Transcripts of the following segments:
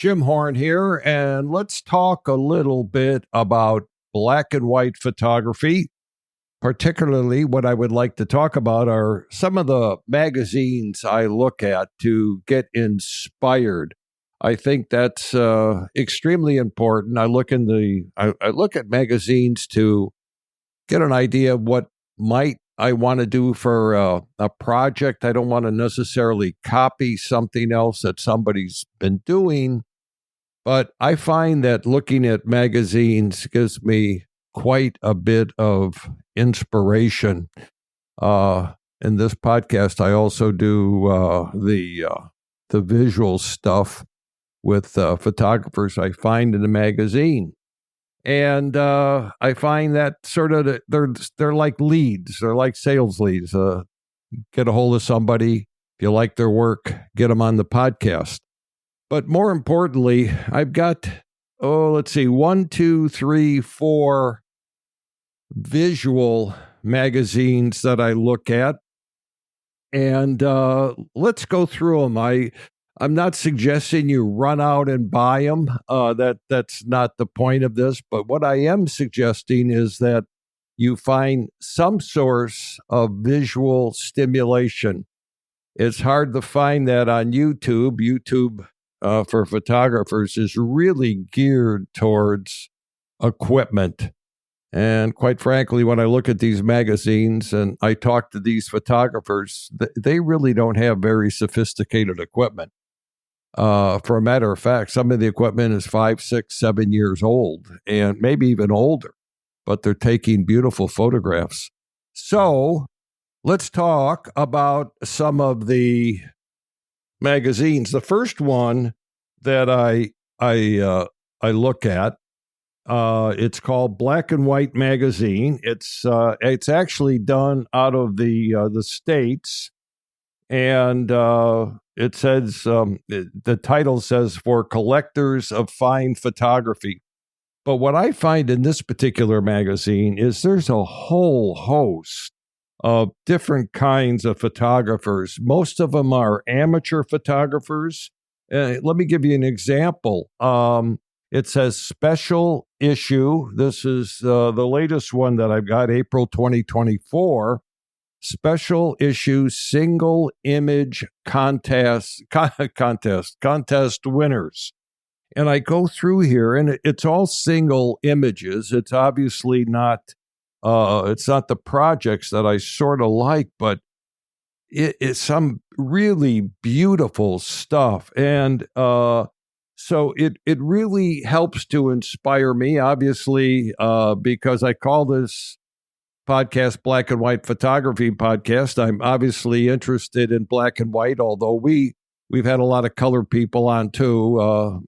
Jim Horn here, and let's talk a little bit about black and white photography. Particularly, what I would like to talk about are some of the magazines I look at to get inspired. I think that's extremely important. I look at magazines to get an idea of what might I want to do for a project. I don't want to necessarily copy something else that somebody's been doing, but I find that looking at magazines gives me quite a bit of inspiration. In this podcast, I also do the visual stuff with photographers I find in the magazine. And I find that sort of they're like leads. They're like sales leads. Get a hold of somebody. If you like their work, get them on the podcast. But more importantly, I've got, let's see, 1, 2, 3, 4 visual magazines that I look at. And let's go through them. I'm not suggesting you run out and buy them. That's not the point of this. But what I am suggesting is that you find some source of visual stimulation. It's hard to find that on YouTube. YouTube for photographers is really geared towards equipment. And quite frankly, when I look at these magazines and I talk to these photographers, they really don't have very sophisticated equipment. For a matter of fact, some of the equipment is 5, 6, 7 years old and maybe even older, but they're taking beautiful photographs. So let's talk about some of the magazines. The first one that I look at, it's called Black and White Magazine. It's actually done out of the States, and it says the title says for collectors of fine photography. But what I find in this particular magazine is there's a whole host of different kinds of photographers. Most of them are amateur photographers. Let me give you an example. It says special issue. This is the latest one that I've got, April 2024. Special issue single image contest winners. And I go through here, and it's all single images. It's obviously not. It's not the projects that I sort of like, but it's some really beautiful stuff. And so it really helps to inspire me, obviously, because I call this podcast Black and White Photography Podcast. I'm obviously interested in black and white, although we've had a lot of colored people on too.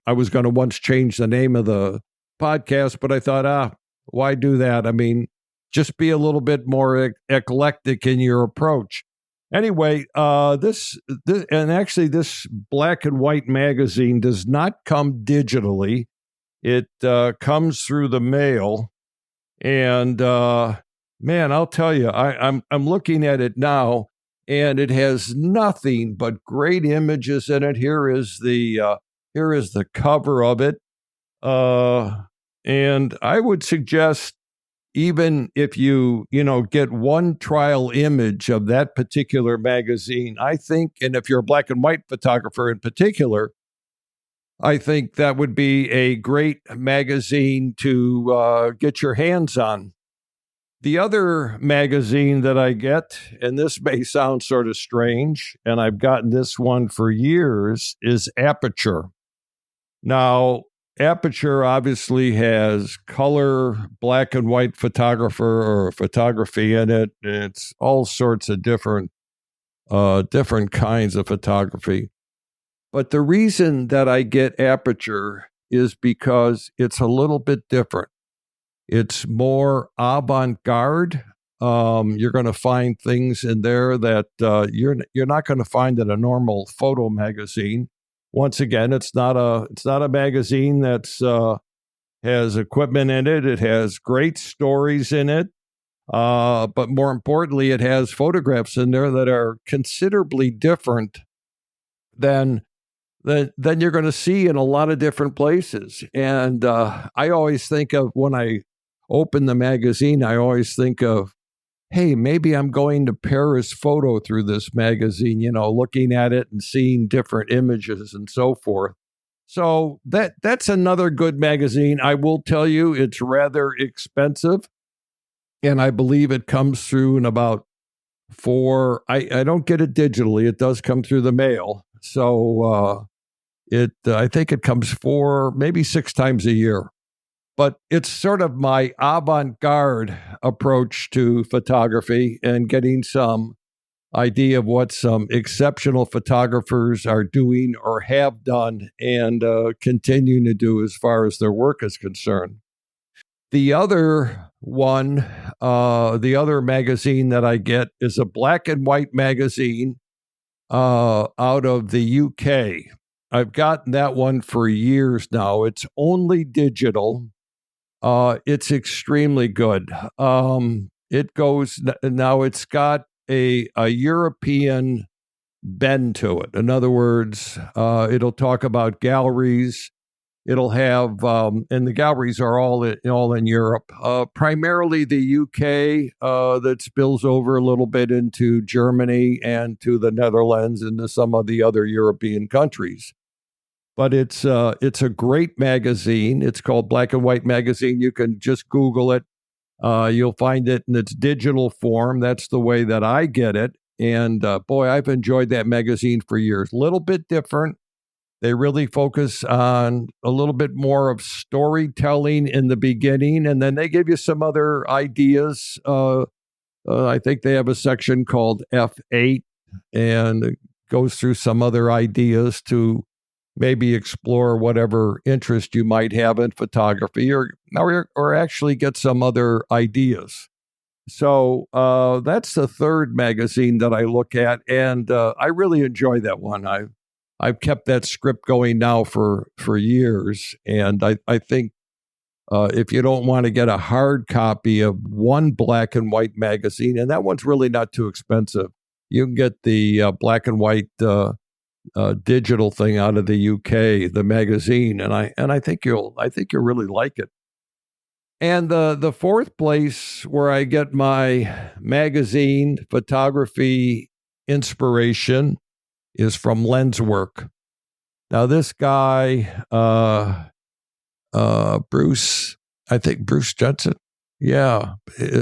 I was going to once change the name of the podcast, but I thought, why do that? I mean, just be a little bit more eclectic in your approach. Anyway, this black and white magazine does not come digitally. It comes through the mail, and man, I'll tell you, I'm looking at it now, and it has nothing but great images in it. Here is the cover of it, and I would suggest, even if you get one trial image of that particular magazine, I think, and if you're a black and white photographer in particular, I think that would be a great magazine to get your hands on. The other magazine that I get, and this may sound sort of strange, and I've gotten this one for years, is Aperture. Now, Aperture obviously has color, black and white photography in it. It's all sorts of different kinds of photography. But the reason that I get Aperture is because it's a little bit different. It's more avant-garde. You're going to find things in there that you're not going to find in a normal photo magazine. Once again, it's not a magazine that's has equipment in it. It has great stories in it, but more importantly, it has photographs in there that are considerably different than then you're going to see in a lot of different places. And I always think of, when I open the magazine, I always think of, hey, maybe I'm going to Paris Photo through this magazine, looking at it and seeing different images and so forth. So that's another good magazine. I will tell you, it's rather expensive, and I believe it comes through in about I don't get it digitally. It does come through the mail. So I think it comes maybe 6 times a year. But it's sort of my avant-garde approach to photography and getting some idea of what some exceptional photographers are doing or have done and continuing to do as far as their work is concerned. The other one, the other magazine that I get is a black and white magazine out of the UK. I've gotten that one for years now. It's only digital. It's extremely good. It goes now. It's got a European bend to it. In other words, it'll talk about galleries. It'll have, and the galleries are all in Europe, primarily the UK, that spills over a little bit into Germany and to the Netherlands and to some of the other European countries. But it's a great magazine. It's called Black and White Magazine. You can just Google it. You'll find it in its digital form. That's the way that I get it. And boy, I've enjoyed that magazine for years. A little bit different. They really focus on a little bit more of storytelling in the beginning, and then they give you some other ideas. I think they have a section called F8, and it goes through some other ideas to maybe explore whatever interest you might have in photography, or actually get some other ideas. So that's the third magazine that I look at, and I really enjoy that one. I've kept that script going now for years, and I think if you don't want to get a hard copy of one black and white magazine, and that one's really not too expensive, you can get the black and white digital thing out of the UK, the magazine, and I think you'll really like it. And the fourth place where I get my magazine photography inspiration is from Lenswork. Now, this guy, Bruce Jensen. Yeah,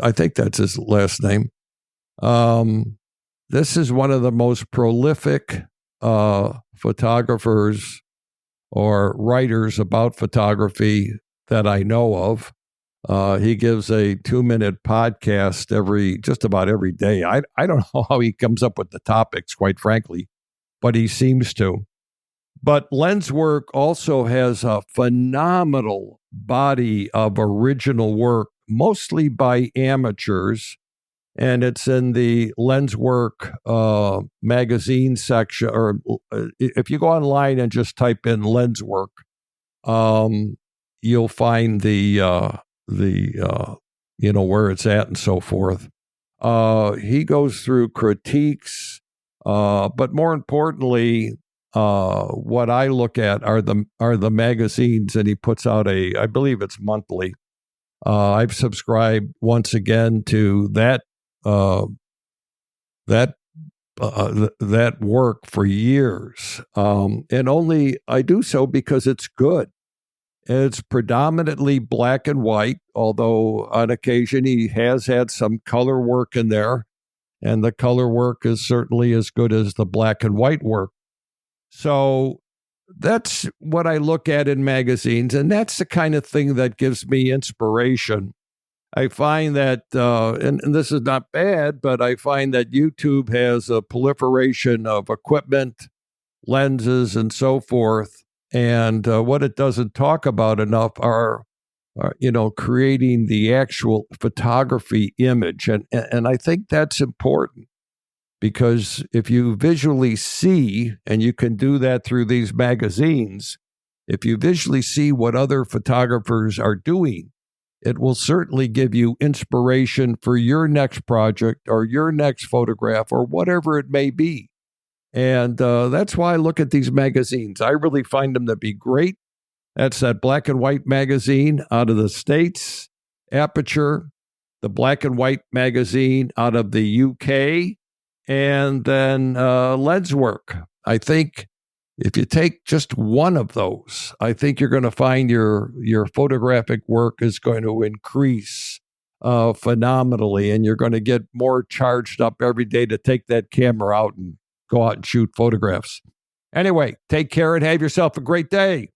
I think that's his last name. This is one of the most prolific photographers or writers about photography that I know of. He gives a 2-minute podcast just about every day. I don't know how he comes up with the topics, quite frankly, but he seems to. But Lenswork also has a phenomenal body of original work, mostly by amateurs, and it's in the Lenswork magazine section. Or if you go online and just type in Lenswork, you'll find the where it's at and so forth. He goes through critiques, but more importantly, what I look at are the magazines, and he puts out I believe it's monthly. I've subscribed once again to that work for years, and only I do so because it's good. It's predominantly black and white, although on occasion he has had some color work in there, and the color work is certainly as good as the black and white work. So that's what I look at in magazines, and that's the kind of thing that gives me inspiration. I find that, and this is not bad, but I find that YouTube has a proliferation of equipment, lenses, and so forth. And what it doesn't talk about enough are creating the actual photography image. And I think that's important, because if you visually see, and you can do that through these magazines, if you visually see what other photographers are doing, it will certainly give you inspiration for your next project or your next photograph or whatever it may be. And that's why I look at these magazines. I really find them to be great. That's that black and white magazine out of the States, Aperture, the black and white magazine out of the UK, and then Lenswork. I think if you take just one of those, I think you're going to find your photographic work is going to increase phenomenally, and you're going to get more charged up every day to take that camera out and go out and shoot photographs. Anyway, take care and have yourself a great day.